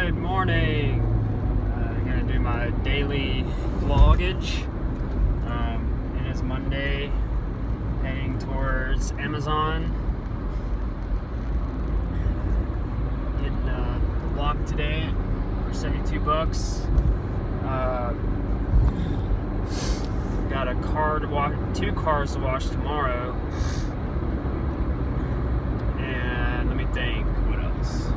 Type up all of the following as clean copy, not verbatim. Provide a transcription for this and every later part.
Good morning. I'm gonna do my daily vlogage. It is Monday, heading towards Amazon. Getting the block today for $72. Got a car to wash, 2 cars to wash tomorrow. And let me think, what else?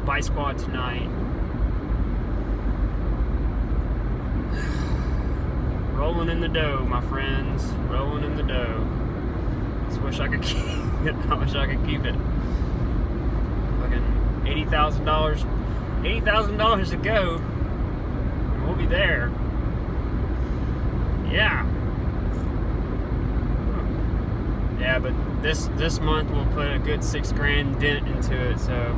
Bike squad tonight. Rolling in the dough, my friends. Rolling in the dough. Just wish I could keep it. I wish I could keep it. Fucking $80,000. $80,000 to go. And we'll be there. Yeah. Yeah, but this month we'll put a good $6,000 dent into it, so.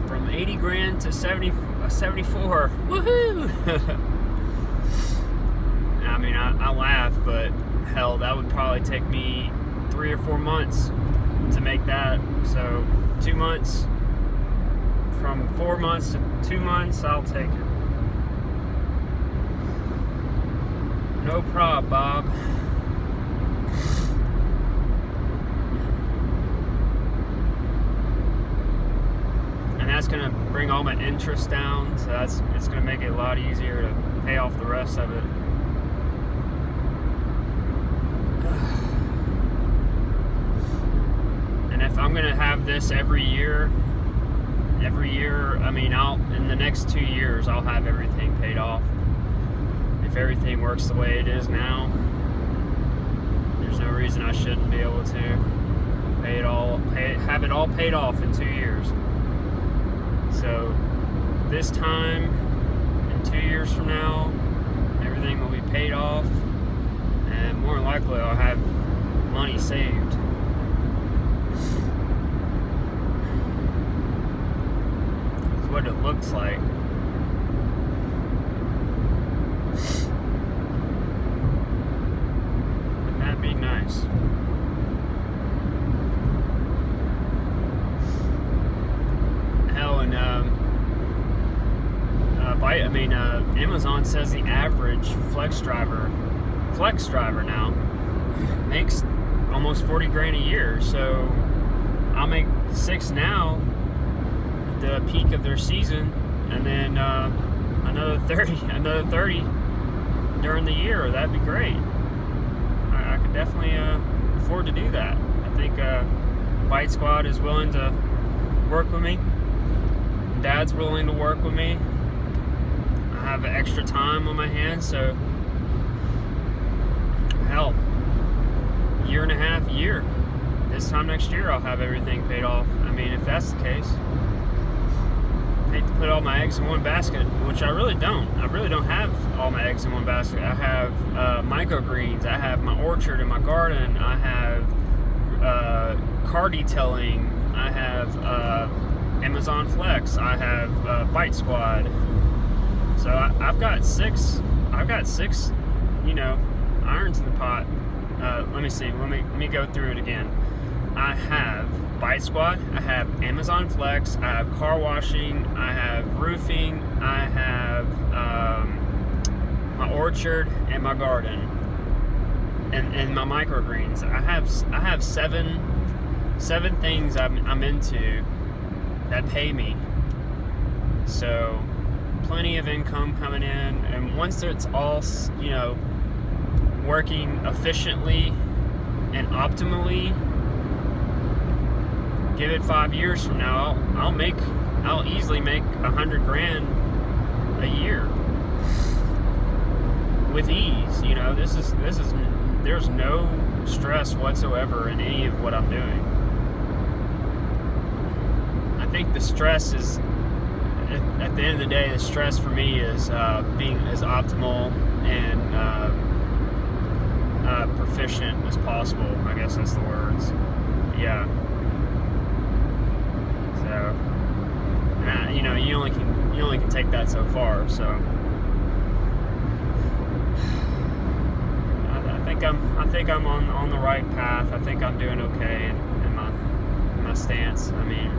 From $80,000 to 74. Woohoo! I mean, I laugh, but hell, that would probably take me 3 or 4 months to make that. So 2 months, from 4 months to 2 months, I'll take it. No prob, Bob. And that's gonna bring all my interest down, so it's gonna make it a lot easier to pay off the rest of it. If I'm gonna have this every year, I mean, in the next 2 years, I'll have everything paid off. If everything works the way it is now, there's no reason I shouldn't be able to have it all paid off in 2 years. So this time, in 2 years from now, everything will be paid off, and more than likely I'll have money saved. What it looks like. Wouldn't that be nice? Hell, and Amazon says the average flex driver now makes almost $40,000 a year. So I'll make 6 now, the peak of their season, and then another 30 during the year. That'd be great. I could definitely afford to do that. I think Bike Squad is willing to work with me. Dad's willing to work with me. I have extra time on my hands, so hell, year and a half, this time next year I'll have everything paid off. I mean, if that's the case. I hate to put all my eggs in one basket, which I really don't. I really don't have all my eggs in one basket. I have microgreens. I have my orchard and my garden. I have car detailing. I have Amazon Flex. I have Bite Squad. So I've got six. Irons in the pot. Let me see. Let me go through it again. I have Bite Squad, I have Amazon Flex, I have car washing, I have roofing, I have my orchard and my garden, and my microgreens. I have seven things I'm into that pay me. So plenty of income coming in, and once it's all working efficiently and optimally, give it 5 years from now, I'll easily make $100,000 a year with ease. There's no stress whatsoever in any of what I'm doing. I think the stress is, at the end of the day, the stress for me is being as optimal and proficient as possible. I guess that's the words. Yeah. you only can take that so far. So I think I'm on the right path. I think I'm doing okay in my stance. I mean,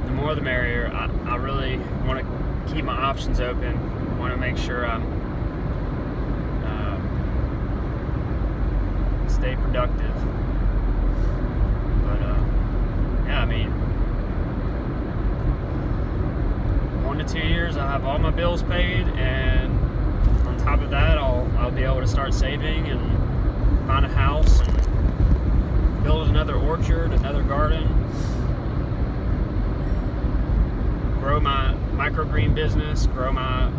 the more the merrier. I really want to keep my options open. I want to make sure I'm stay productive. But yeah, I mean, 1 to 2 years, I'll have all my bills paid, and on top of that, I'll be able to start saving and find a house and build another orchard, another garden, grow my microgreen business, grow my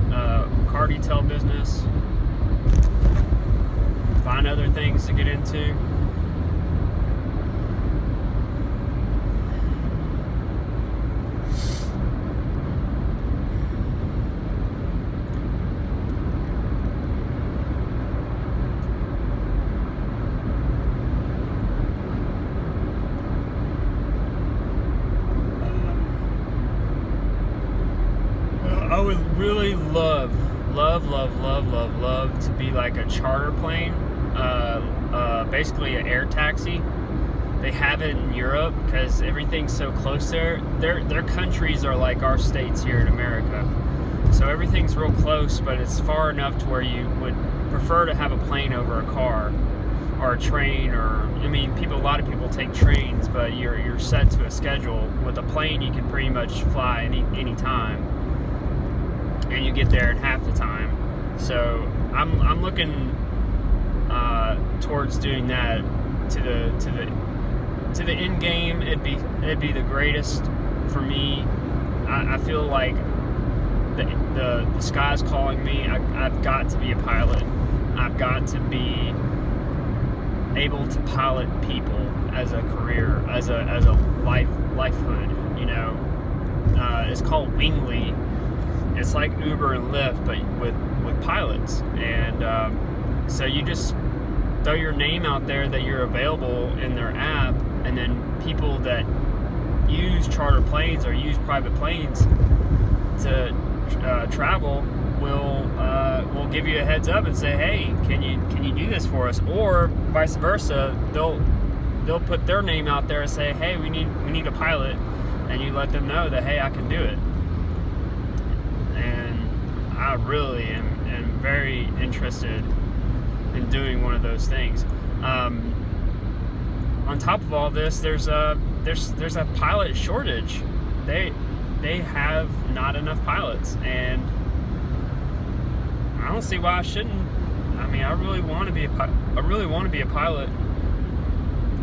car detail business, find other things to get into. I would really love to be like a charter plane, basically an air taxi. They have it in Europe because everything's so close there. Their countries are like our states here in America, so everything's real close, but it's far enough to where you would prefer to have a plane over a car or a train. Or I mean, a lot of people take trains, but you're set to a schedule. With a plane, you can pretty much fly any time, and you get there in half the time. So I'm looking towards doing that to the end game. It'd be the greatest for me. I feel like the sky's calling me. I've got to be a pilot. I've got to be able to pilot people as a career, as a lifehood. You know, it's called Wingly. It's like Uber and Lyft, but with pilots. And so you just throw your name out there that you're available in their app, and then people that use charter planes or use private planes to travel will give you a heads up and say, hey, can you do this for us? Or vice versa, they'll put their name out there and say, hey, we need a pilot, and you let them know that, hey, I can do it. And I really am very interested in doing one of those things. On top of all this, there's a pilot shortage. They have not enough pilots, and I don't see why I shouldn't. I mean, I really want to be a pilot.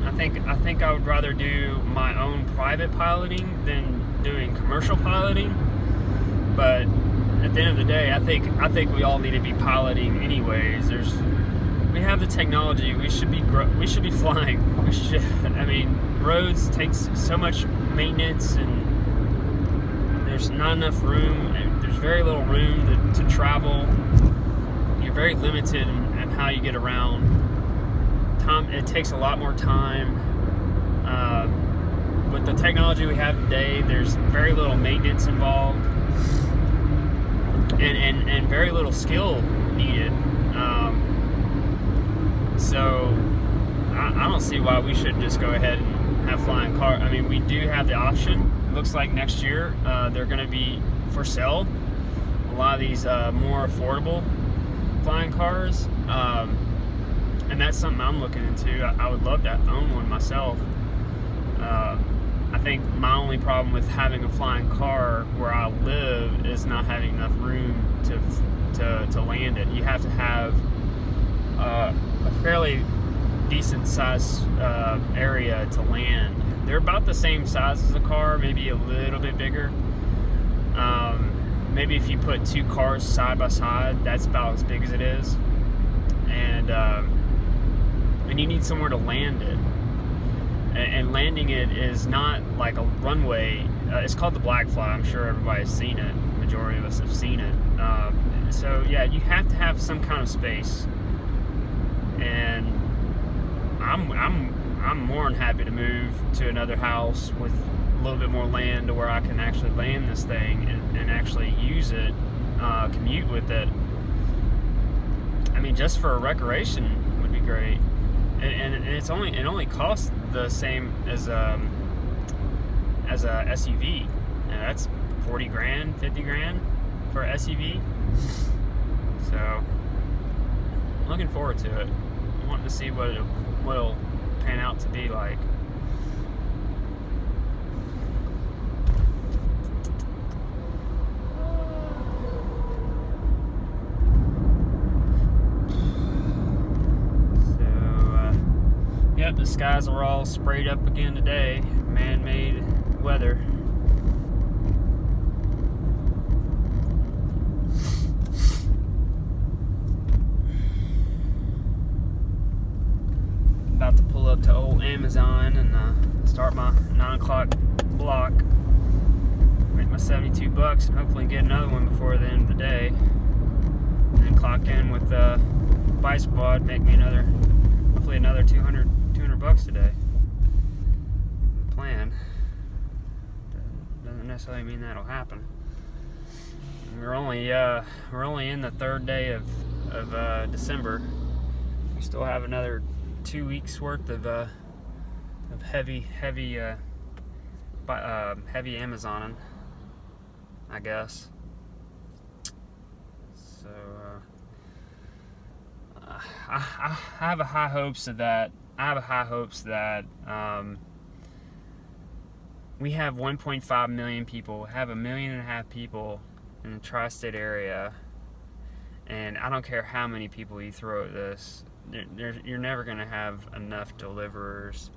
I think I would rather do my own private piloting than doing commercial piloting. But at the end of the day, I think we all need to be piloting anyways. We have the technology. We should be flying. I mean, roads takes so much maintenance, and there's not enough room. There's very little room to travel. You're very limited in how you get around. It takes a lot more time. With the technology we have today, there's very little maintenance involved, and very little skill needed. So I don't see why we shouldn't just go ahead and have flying cars. I mean, we do have the option. It looks like next year they're going to be for sale. A lot of these more affordable flying cars. And that's something I'm looking into. I would love to own one myself. I think my only problem with having a flying car where I live is not having enough room to land it. You have to have a fairly decent size area to land. They're about the same size as a car, maybe a little bit bigger. Maybe if you put two cars side by side, that's about as big as it is. And you need somewhere to land it. And landing it is not like a runway. It's called the Black Fly. I'm sure everybody's seen it. The majority of us have seen it. So yeah, you have to have some kind of space. And I'm more than happy to move to another house with little bit more land to where I can actually land this thing and actually use it, commute with it. I mean, just for a recreation would be great. And it only costs the same as a SUV, and that's 40 grand, 50 grand for an SUV. So I'm looking forward to it. I'm wanting to see what it'll pan out to be like. Yep, the skies are all sprayed up again today. Man-made weather. About to pull up to old Amazon and start my 9 o'clock block. Make my $72 and hopefully get another one before the end of the day. And then clock in with Bike Squad, make me hopefully another $200 today. The plan doesn't necessarily mean that'll happen. We're only in the third day of December. We still have another 2 weeks worth of heavy Amazoning, I guess. So I have high hopes of that. I have high hopes that we have 1.5 million people, have 1.5 million people in the tri-state area, and I don't care how many people you throw at this, you're never going to have enough deliverers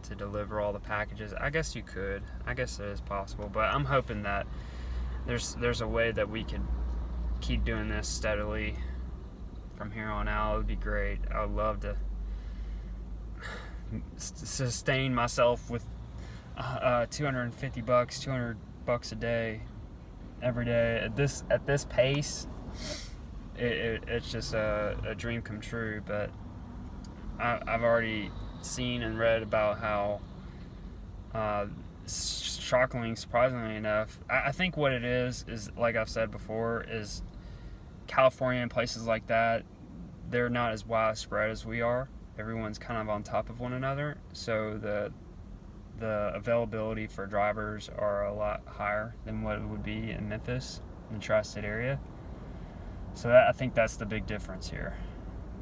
to deliver all the packages. I guess you could. I guess it is possible, but I'm hoping that there's a way that we could keep doing this steadily from here on out. It would be great. I would love to sustain myself with $250, $200 a day, every day at this pace. It's just a dream come true. But I've already seen and read about how shockingly, surprisingly enough, I think what it is like I've said before, is California and places like that, they're not as widespread as we are. Everyone's kind of on top of one another, so the availability for drivers are a lot higher than what it would be in Memphis, in the tri-state area. So I think that's the big difference here.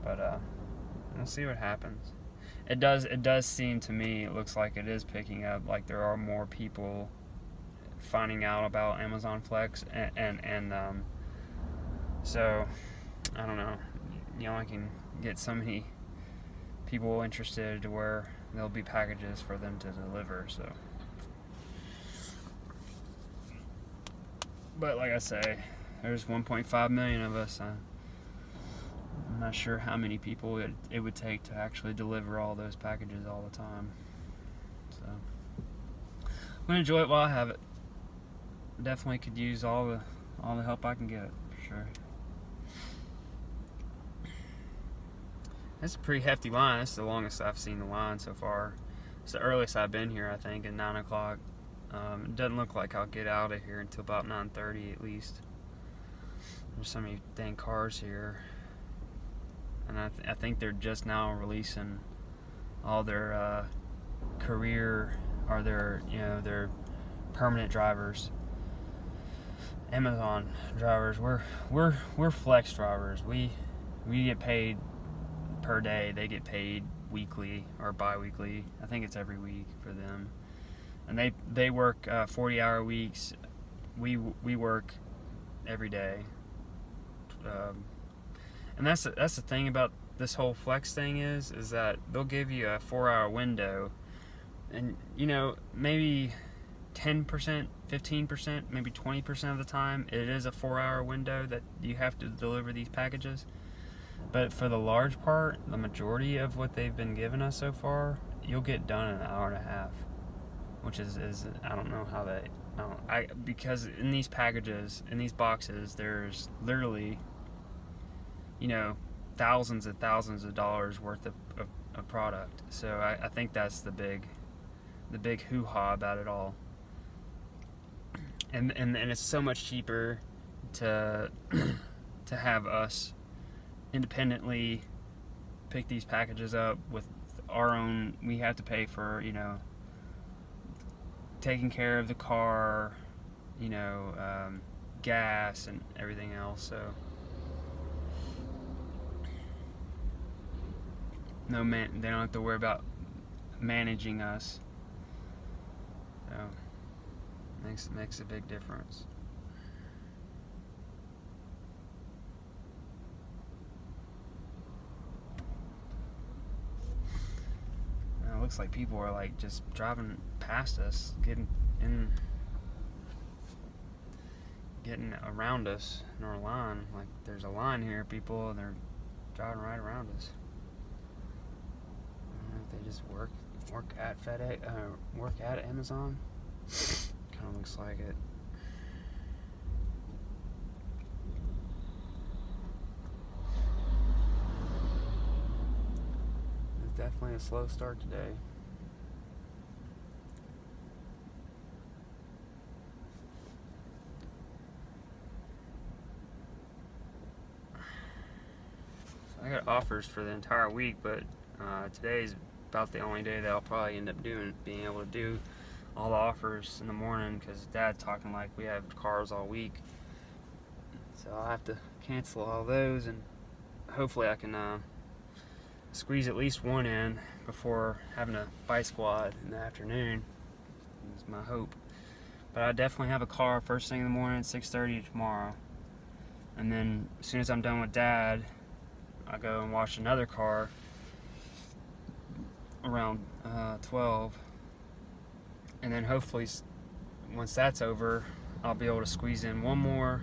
But we'll see what happens. It does seem to me, it looks like it is picking up. Like there are more people finding out about Amazon Flex, and so I don't know. You only can get so many people interested to where there'll be packages for them to deliver. So, but like I say, there's 1.5 million of us. I'm not sure how many people it would take to actually deliver all those packages all the time. So I'm gonna enjoy it while I have it. Definitely could use all the help I can get, for sure. That's a pretty hefty line. That's the longest I've seen the line so far. It's the earliest I've been here, I think, at 9 o'clock. It doesn't look like I'll get out of here until about 9:30 at least. There's so many dang cars here. And I think they're just now releasing all their career, or their permanent drivers. Amazon drivers. We're flex drivers. We get paid per day. They get paid weekly or bi-weekly. I think it's every week for them. And they work 40-hour weeks. We work every day. And that's the thing about this whole flex thing is that they'll give you a 4-hour window, and maybe 10%, 15%, maybe 20% of the time it is a 4-hour window that you have to deliver these packages. But for the large part, the majority of what they've been giving us so far, you'll get done in an hour and a half, which is I don't know how because in these packages, in these boxes, there's literally thousands and thousands of dollars worth of product. So I think that's the big the big hoo-ha about it all. And it's so much cheaper to to have us independently pick these packages up with our own. We have to pay for, taking care of the car, gas and everything else. So they don't have to worry about managing us. So makes a big difference. It looks like people are like just driving past us, getting around us in our line. Like there's a line here, people, and they're driving right around us. I don't know if they just work at FedEx, work at Amazon. Kind of looks like it. It's definitely a slow start today. I got offers for the entire week, but today's about the only day that I'll probably end up being able to do all the offers in the morning, because Dad's talking like we have cars all week. So I'll have to cancel all those, and hopefully I can squeeze at least one in before having a bike squad in the afternoon. That's my hope. But I definitely have a car first thing in the morning, 6:30 tomorrow. And then as soon as I'm done with Dad, I go and wash another car around 12. And then hopefully once that's over, I'll be able to squeeze in one more.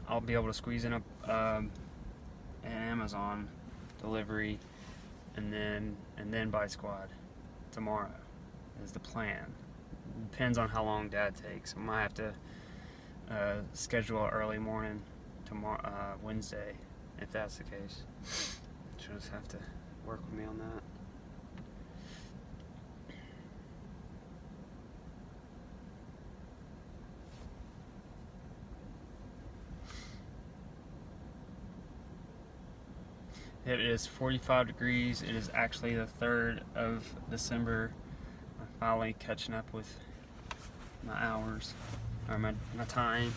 I'll be able to squeeze in an Amazon delivery, and then bike squad tomorrow is the plan. Depends on how long Dad takes. I might have to schedule an early morning tomorrow, Wednesday, if that's the case. She'll just have to work with me on that. It is 45 degrees. It is actually the 3rd of December. I'm finally catching up with my hours, or my time.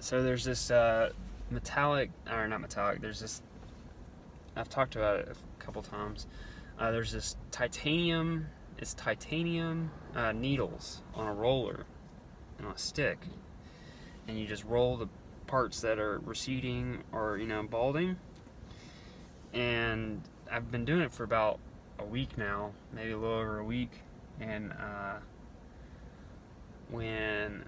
So there's this not metallic, there's this, I've talked about it a couple times. There's this titanium needles on a roller and on a stick. And you just roll the parts that are receding or balding, and I've been doing it for about a week now, maybe a little over a week. And when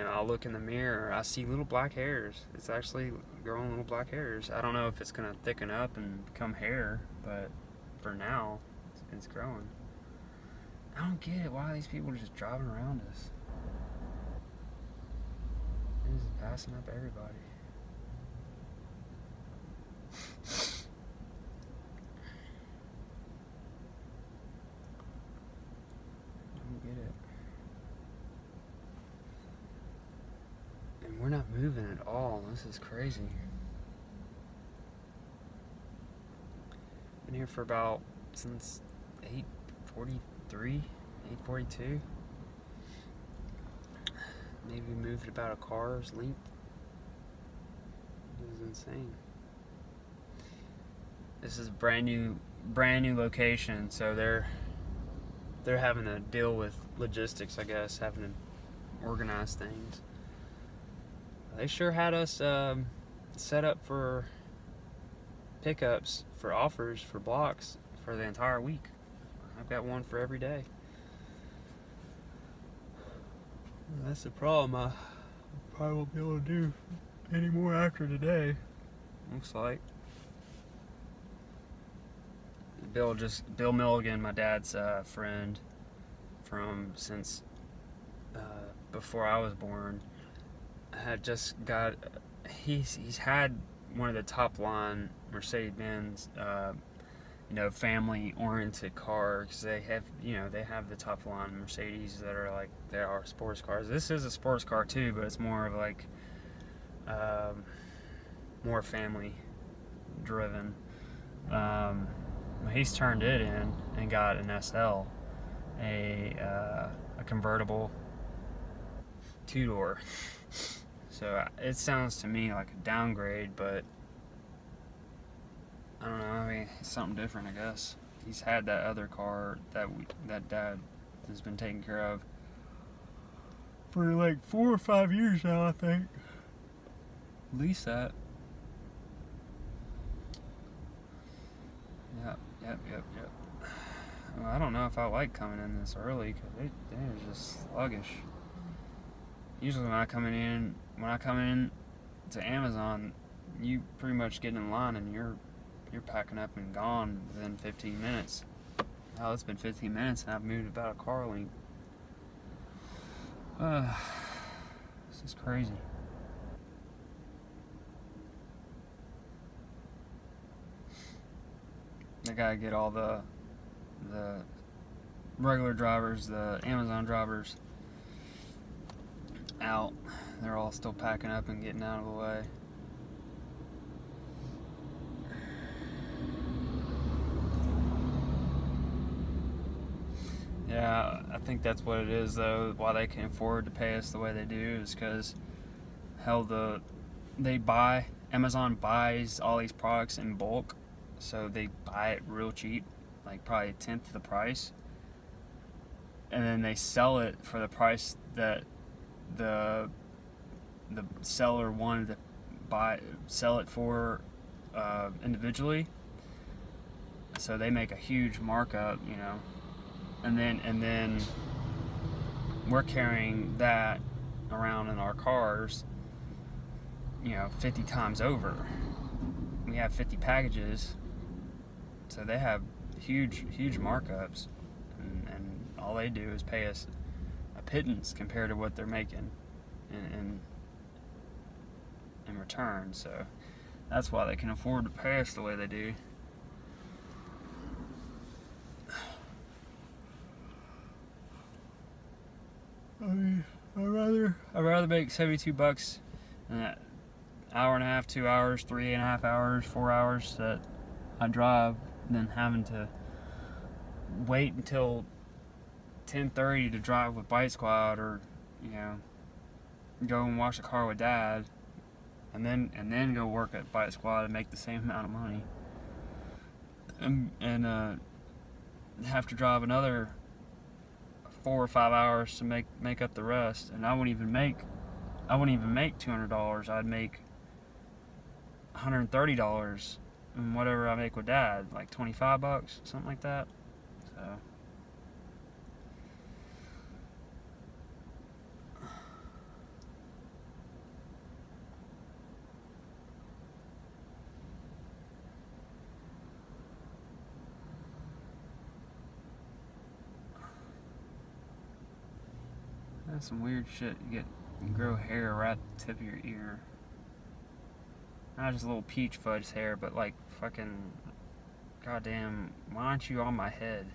I'll look in the mirror, I see little black hairs. It's actually growing little black hairs. I don't know if it's gonna thicken up and become hair, but for now it's growing. I don't get it. Why are these people just driving around us? This is passing up everybody. I don't get it. And we're not moving at all. This is crazy. Been here for about since 8:43, 8:42. Maybe moved about a car's length. This is insane. This is a brand new location, so they're having to deal with logistics, I guess, having to organize things. They sure had us set up for pickups, for offers, for blocks for the entire week. I've got one for every day. That's the problem. I probably won't be able to do any more after today. Looks like. Bill Milligan, my dad's friend from since before I was born, had just got. He's had one of the top line Mercedes-Benz family-oriented car, because they have, they have the top-line Mercedes that are like, they are sports cars. This is a sports car too, but it's more of like, more family-driven. He's turned it in and got an SL, a convertible two-door. So it sounds to me like a downgrade, but I don't know. I mean, it's something different, I guess. He's had that other car that Dad has been taking care of for like 4 or 5 years now, I think. At least that. Yep. Well, I don't know if I like coming in this early, because they're just sluggish. Usually when I come in to Amazon, you pretty much get in line and you're packing up and gone within 15 minutes. Hell, it's been 15 minutes and I've moved about a car length. This is crazy. I gotta get all the regular drivers, the Amazon drivers, out. They're all still packing up and getting out of the way. Yeah, I think that's what it is, though. Why they can afford to pay us the way they do is because, hell, Amazon buys all these products in bulk, so they buy it real cheap, like probably a tenth of the price, and then they sell it for the price that the seller wanted to sell it for individually. So they make a huge markup, and then we're carrying that around in our cars, 50 times over. We have 50 packages, so they have huge markups, and all they do is pay us a pittance compared to what they're making in return. So that's why they can afford to pay us the way they do. I mean, I'd rather make $72 in that hour and a half, 2 hours, 3.5 hours, 4 hours that I drive than having to wait until 10:30 to drive with Bite Squad, or go and wash a car with Dad, and then go work at Bite Squad and make the same amount of money, and have to drive another 4 or 5 hours to make up the rest. And I wouldn't even make $200. I'd make $130, and whatever I make with Dad, like $25, something like that. So that's some weird shit. You grow hair right at the tip of your ear. Not just a little peach fudge hair, but like fucking goddamn. Why aren't you on my head?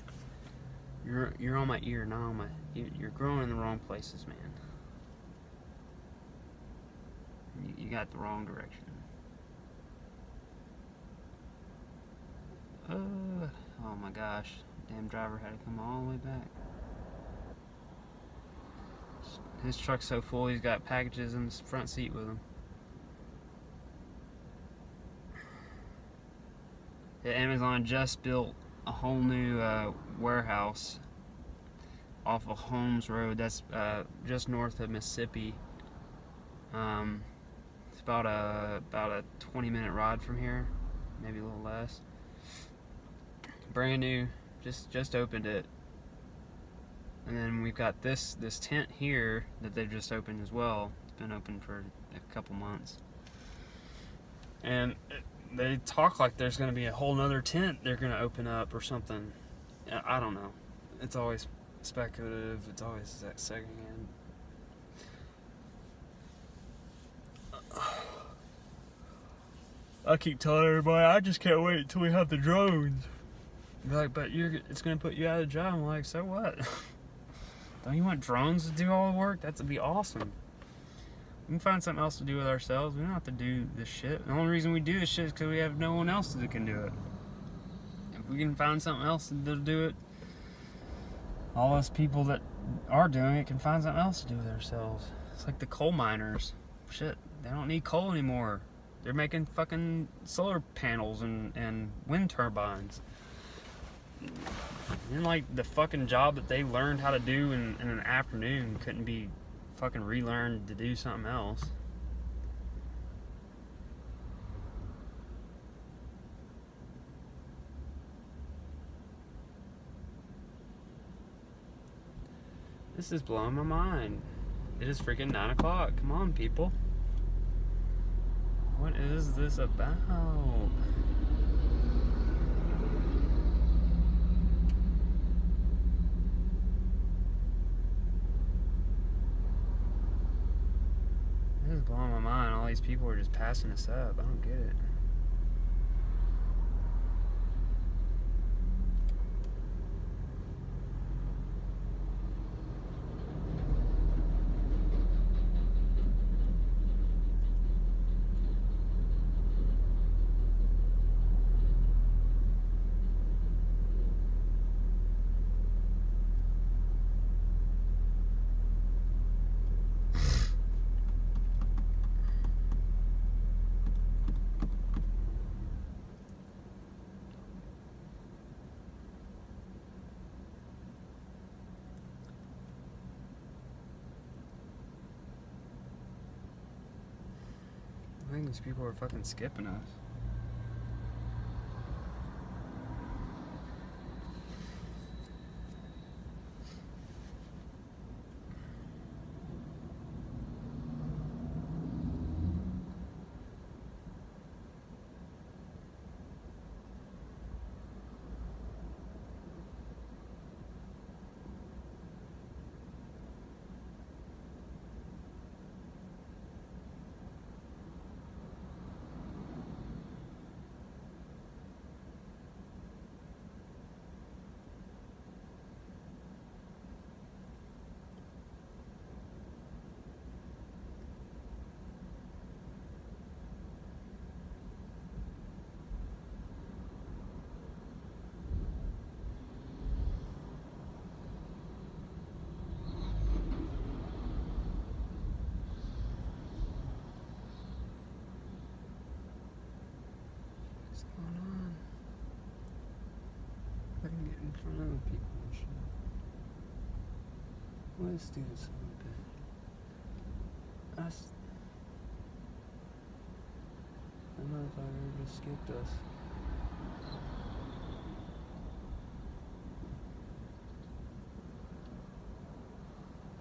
You're on my ear, not on my. You're growing in the wrong places, man. You got the wrong direction. Oh my gosh, damn driver had to come all the way back. His truck's so full, he's got packages in the front seat with him. Yeah, Amazon just built a whole new warehouse off of Holmes Road. That's just north of Mississippi. It's about a 20-minute ride from here, maybe a little less. Brand new, just opened it. And then we've got this tent here that they've just opened as well. It's been open for a couple months. And they talk like there's going to be a whole nother tent they're going to open up or something. I don't know. It's always speculative. It's always that second hand. I keep telling everybody, I just can't wait until we have the drones. Be like, but it's gonna put you out of a job. I'm like, so what? Don't you want drones to do all the work? That'd be awesome. We can find something else to do with ourselves. We don't have to do this shit. The only reason we do this shit is because we have no one else that can do it. If we can find something else to do it, all us people that are doing it can find something else to do with ourselves. It's like the coal miners. Shit, they don't need coal anymore. They're making fucking solar panels and wind turbines. And like the fucking job that they learned how to do in an afternoon couldn't be fucking relearned to do something else. This is blowing my mind. It is freaking 9 o'clock. Come on, people. What is this about? This is blowing my mind. All these people are just passing us up. I don't get it. I think these people are fucking skipping us. What's going on? I can get in front of the people and shit. What is stupid son of a bitch? That motherfucker just skipped us.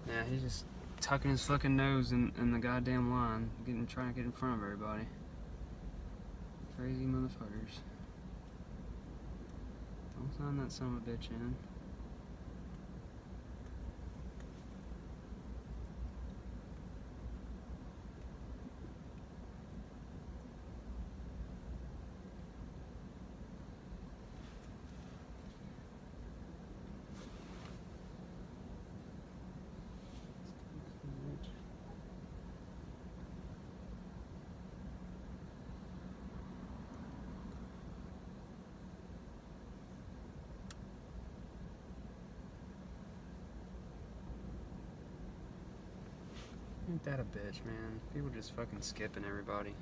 Yeah, he's just tucking his fucking nose in the goddamn line, trying to get in front of everybody. Crazy motherfuckers. Don't sign that son of a bitch in. Ain't that a bitch, man? People just fucking skipping everybody.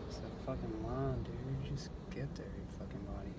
It's a fucking line, dude. You just get there, you fucking body.